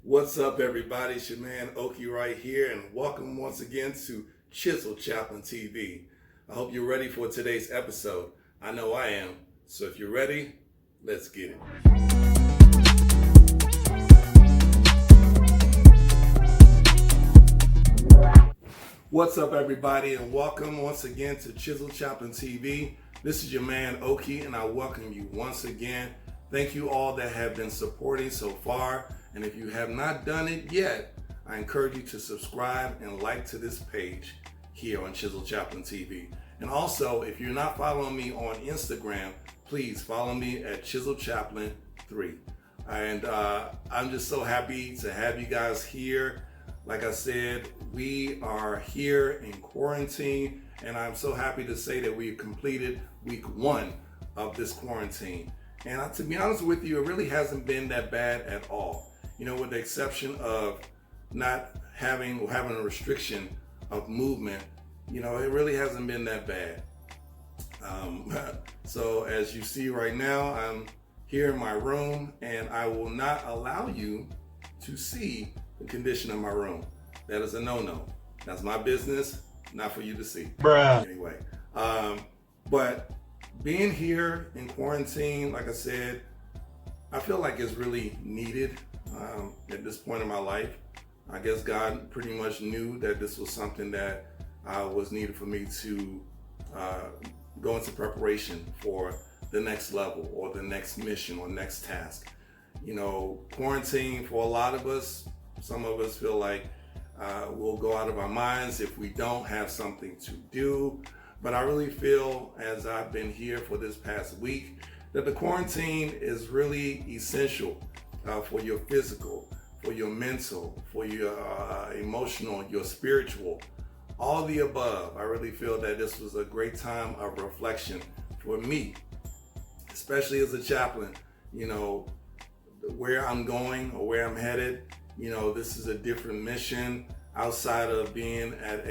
What's up, everybody? It's your man Oki right here, and welcome once again to Chisel Chaplain TV. I hope you're ready for today's episode. I know I am. So if you're ready, let's get it. What's up, everybody, and welcome once again to Chisel Chaplain TV. This is your man Oki, and I welcome you once again. Thank you all that have been supporting so far. And if you have not done it yet, I encourage you to subscribe and like to this page here on Chisel Chaplain TV. And also, if you're not following me on Instagram, please follow me at Chisel Chaplain 3. And I'm just so happy to have you guys here. Like I said, we are here in quarantine, and I'm so happy to say that we've completed week 1 of this quarantine. And to be honest with you, it really hasn't been that bad at all. You know, with the exception of not having a restriction of movement, you know, it really hasn't been that bad. So as you see right now, I'm here in my room, and I will not allow you to see the condition of my room. That is a no-no. That's my business, not for you to see. Bruh. Anyway, but being here in quarantine, like I said, I feel like it's really needed at this point in my life. I guess God pretty much knew that this was something that was needed for me to go into preparation for the next level or the next mission or next task. You know, quarantine for a lot of us, some of us feel like we'll go out of our minds if we don't have something to do. But I really feel, as I've been here for this past week, that the quarantine is really essential for your physical, for your mental, for your emotional, your spiritual, all the above. I really feel that this was a great time of reflection for me, especially as a chaplain. You know, where I'm going or where I'm headed, you know, this is a different mission outside of being at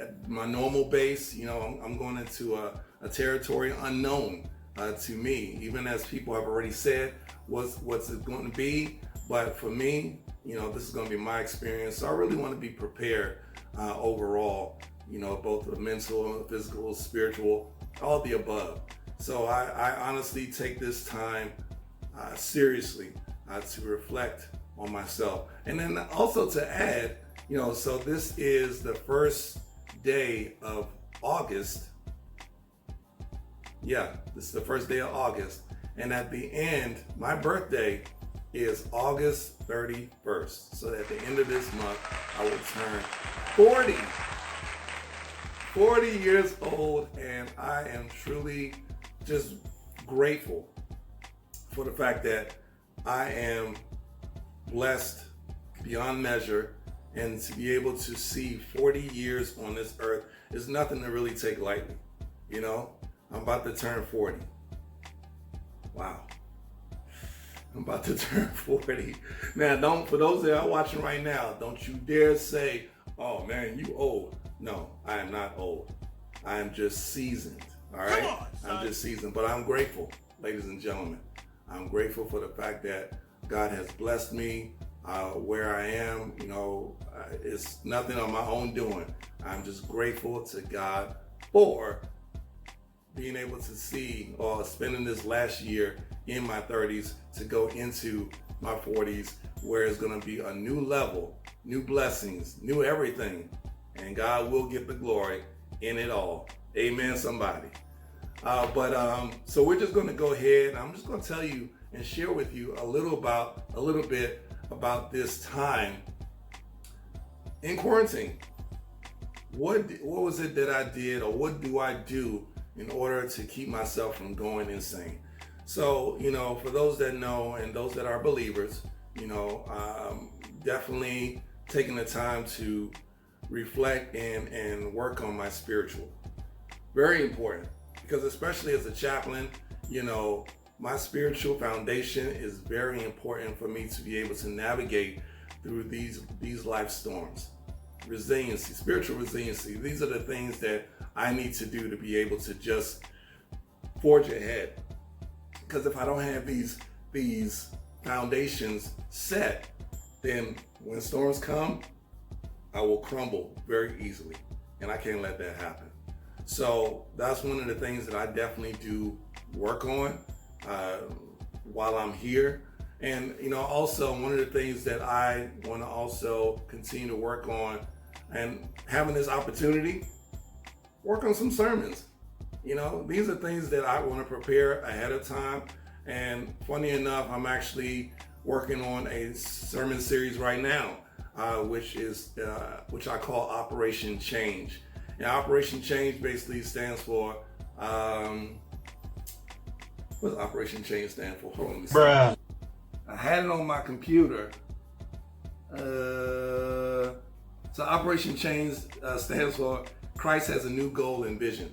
at my normal base. You know, I'm going into a territory unknown to me, even as people have already said what's it going to be. But for me, you know, this is going to be my experience. So I really want to be prepared overall, you know, both the mental, physical, spiritual, all the above. So I honestly take this time seriously to reflect on myself. And then also to add, you know, so this is the first day of August. Yeah, this is the first day of August. And at the end, my birthday is August 31st. So at the end of this month, I will turn 40 years old. And I am truly just grateful for the fact that I am blessed beyond measure, and to be able to see 40 years on this earth is nothing to really take lightly. You know, I'm about to turn 40. Wow. I'm about to turn 40. Now, for those that are watching right now, don't you dare say, oh man, you old. No, I am not old. I am just seasoned. All right? Come on, son. I'm just seasoned, but I'm grateful, ladies and gentlemen. I'm grateful for the fact that God has blessed me where I am. You know, it's nothing on my own doing. I'm just grateful to God for being able to see or spending this last year in my 30s to go into my 40s, where it's going to be a new level, new blessings, new everything. And God will get the glory in it all. Amen, somebody. So we're just going to go ahead. I'm just going to tell you and share with you a little bit about this time in quarantine. What was it that I did, or what do I do in order to keep myself from going insane? So, you know, for those that know and those that are believers, you know, definitely taking the time to reflect and work on my spiritual. Very important, because especially as a chaplain, you know, my spiritual foundation is very important for me to be able to navigate through these life storms. Resiliency, spiritual resiliency. These are the things that I need to do to be able to just forge ahead. Because if I don't have these foundations set, then when storms come, I will crumble very easily. And I can't let that happen. So that's one of the things that I definitely do work on while I'm here. And, also one of the things that I want to also continue to work on, and having this opportunity, work on some sermons. These are things that I want to prepare ahead of time. And funny enough, I'm actually working on a sermon series right now, which I call Operation Change. And Operation Change basically stands for, what does Operation Change stand for? Hold on, let me see. Bruh. I had it on my computer. So Operation Change stands for Christ has a new goal and vision.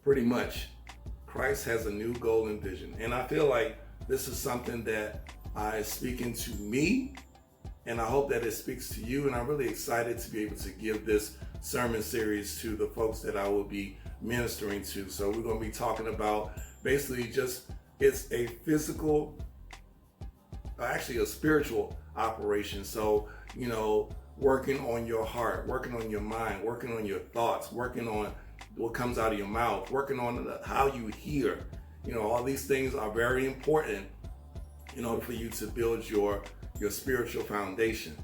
Pretty much. Christ has a new goal and vision. And I feel like this is something that is speaking to me, and I hope that it speaks to you. And I'm really excited to be able to give this sermon series to the folks that I will be ministering to. So we're going to be talking about basically it's a physical, actually a spiritual operation. So, working on your heart, working on your mind, working on your thoughts, working on what comes out of your mouth, working on how you hear. All these things are very important in order for you to build your spiritual foundation.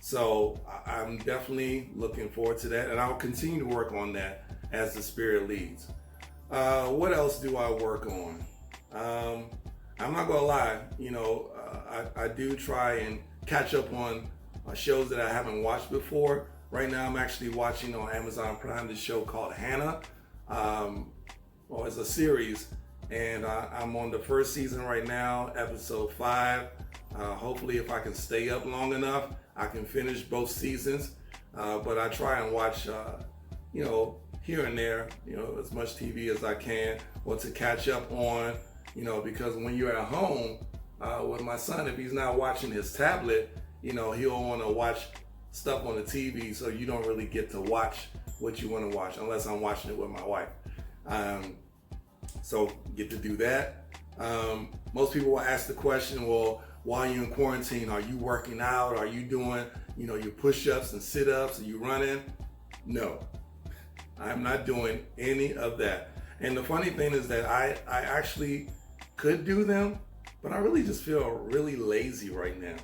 So I'm definitely looking forward to that, and I'll continue to work on that as the Spirit leads. What else do I work on? I'm not gonna lie, I do try and catch up on shows that I haven't watched before. Right now I'm actually watching on Amazon Prime this show called Hannah. It's a series, and I'm on the first season right now, episode 5. Hopefully if I can stay up long enough, I can finish both seasons. But I try and watch, here and there, as much TV as I can, or to catch up on, because when you're at home with my son, if he's not watching his tablet, he'll want to watch stuff on the TV, so you don't really get to watch what you want to watch unless I'm watching it with my wife. So get to do that. Most people will ask the question, well, while you're in quarantine, are you working out? Are you doing, your push-ups and sit-ups? Are you running? No, I'm not doing any of that. And the funny thing is that I actually could do them, but I really just feel really lazy right now.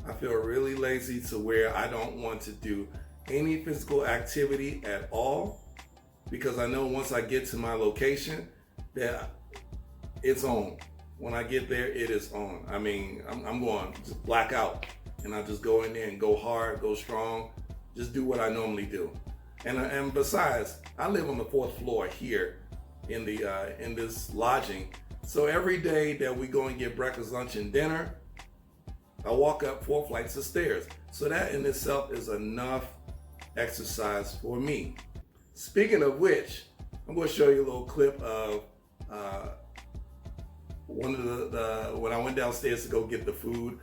I feel really lazy to where I don't want to do any physical activity at all, because I know once I get to my location that it's on. When I get there, it is on. I mean, I'm going to just black out, and I just go in there and go hard, go strong, just do what I normally do. And besides, I live on the 4th floor here in this lodging. So every day that we go and get breakfast, lunch, and dinner, I walk up 4 flights of stairs. So that in itself is enough exercise for me. Speaking of which, I'm going to show you a little clip of one of the when I went downstairs to go get the food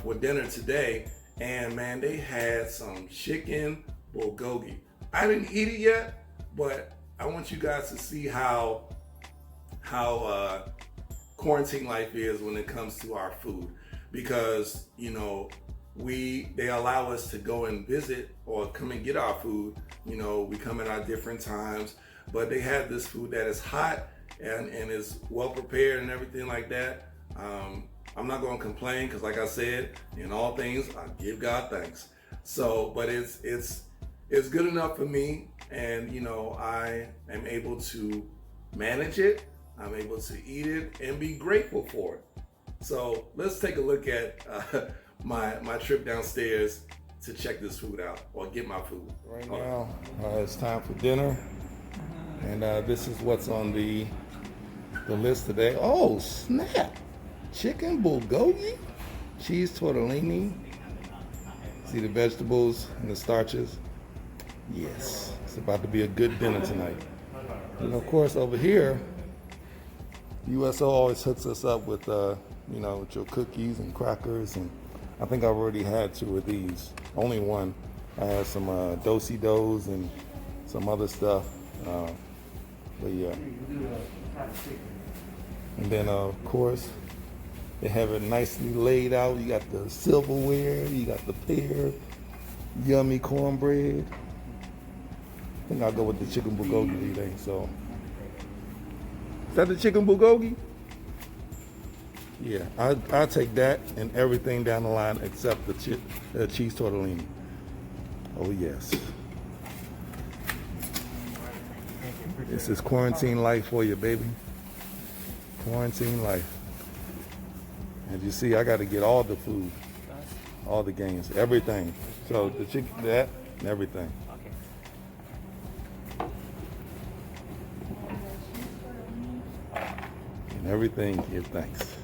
for dinner today, and man, they had some chicken bulgogi. I didn't eat it yet, but I want you guys to see how quarantine life is when it comes to our food, because they allow us to go and visit or come and get our food. We come at our different times, but they have this food that is hot and is well prepared and everything like that. I'm not going to complain, because like I said, in all things I give God thanks. So, but it's good enough for me, and I am able to manage it. I'm able to eat it and be grateful for it. So let's take a look at my trip downstairs to check this food out, or get my food. Right now, it's time for dinner, and this is what's on the list today. Oh snap! Chicken bulgogi, cheese tortellini. See the vegetables and the starches. Yes, it's about to be a good dinner tonight. And of course, over here, USO always hooks us up with with your cookies and crackers, and I think I've already had 2 of these. Only one. I had some do-si-dos and some other stuff. But yeah. And then of course, They have it nicely laid out. You got the silverware, you got the pear, yummy cornbread. I think I'll go with the chicken bulgogi today. So, is that the chicken bulgogi? Yeah, I'll take that and everything down the line except the cheese tortellini. Oh yes. This is quarantine life for you, baby. Quarantine life. As you see, I got to get all the food, all the games, everything. So the chicken, that, and everything. And everything, give thanks.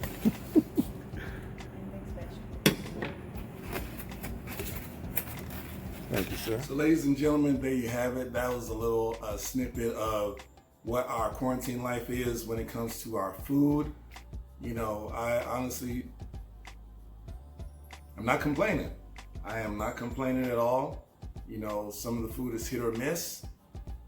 Thank you, sir. So ladies and gentlemen, there you have it. That was a little snippet of what our quarantine life is when it comes to our food. You know, I'm not complaining. I am not complaining at all. You know, some of the food is hit or miss,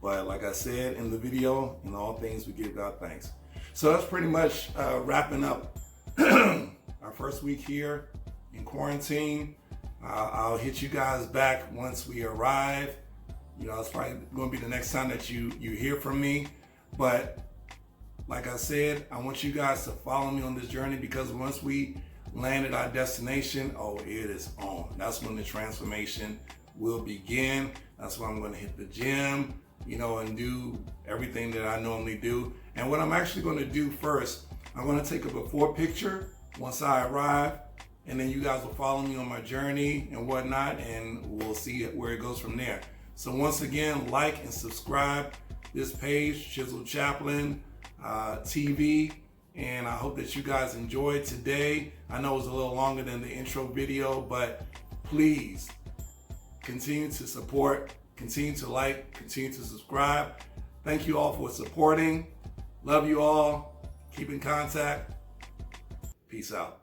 but like I said in the video, in all things we give God thanks. So that's pretty much wrapping up our first week here in quarantine. I'll hit you guys back once we arrive. You know, it's probably going to be the next time that you hear from me. But like I said, I want you guys to follow me on this journey, because once we land at our destination, oh, it is on. That's when the transformation will begin. That's when I'm going to hit the gym, you know, and do everything that I normally do. And what I'm actually going to do first, I'm going to take a before picture once I arrive, and then you guys will follow me on my journey and whatnot, and we'll see where it goes from there. So once again, like and subscribe this page, Chisel Chaplain TV, and I hope that you guys enjoyed today. I know it was a little longer than the intro video, but please continue to support, continue to like, continue to subscribe. Thank you all for supporting. Love you all. Keep in contact. Peace out.